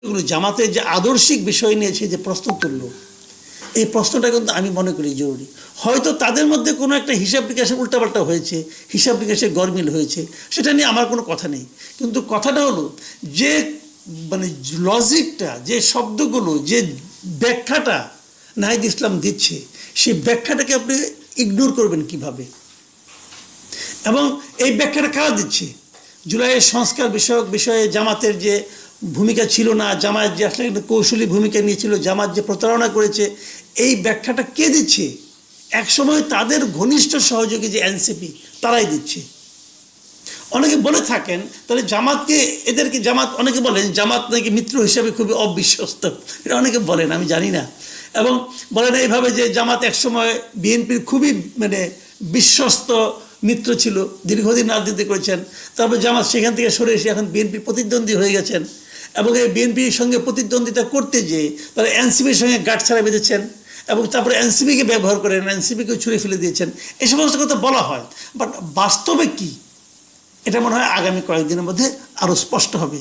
এগুলো জামাতের যে আদর্শিক বিষয় নিয়েছে যে প্রশ্ন তুলল, এই প্রশ্নটা কিন্তু আমি মনে করি জরুরি। হয়তো তাদের মধ্যে কোনো একটা হিসাব নিকাশের উল্টাপাল্টা হয়েছে, হিসাব নিকাশের গরমিল হয়েছে, সেটা নিয়ে আমার কোনো কথা নেই। কিন্তু কথাটা হলো যে মানে লজিকটা, যে শব্দগুলো, যে ব্যাখ্যাটা নাহিদ ইসলাম দিচ্ছে, সেই ব্যাখ্যাটাকে আপনি ইগনোর করবেন কিভাবে? এবং এই ব্যাখ্যাটা কারা দিচ্ছে? জুলাইয়ের সংস্কার বিষয়ে জামাতের যে ভূমিকা ছিল না, জামাত যে আসলে একটা কৌশলী ভূমিকা নিয়েছিল, জামাত যে প্রতারণা করেছে, এই ব্যাখ্যাটা কে দিচ্ছে? একসময় তাদের ঘনিষ্ঠ সহযোগী যে এনসিপি, তারাই দিচ্ছে। অনেকে বলে থাকেন তাহলে জামাতকে, এদেরকে জামাত, অনেকে বলেন জামাত নাকি মিত্র হিসাবে খুবই অবিশ্বস্ত, এটা অনেকে বলেন, আমি জানি না। এবং বলেন এইভাবে যে জামাত একসময় বিএনপির খুবই মানে বিশ্বস্ত মিত্র ছিল, দীর্ঘদিন রাজনীতি করেছেন, তারপর জামাত সেখান থেকে সরে এসে এখন বিএনপির প্রতিদ্বন্দ্বী হয়ে গেছেন, এবং এই বিএনপির সঙ্গে প্রতিদ্বন্দ্বিতা করতে যেয়ে তারা এনসিপির সঙ্গে গাঁটছড়া বেঁধেছেন, এবং তারপরে এনসিপিকে ব্যবহার করেন, এনসিপিকে ছুঁড়ে ফেলে দিয়েছেন, এই সমস্ত কথা বলা হয়। বাট বাস্তবে কি, এটা মনে হয় আগামী কয়েকদিনের মধ্যে আরও স্পষ্ট হবে।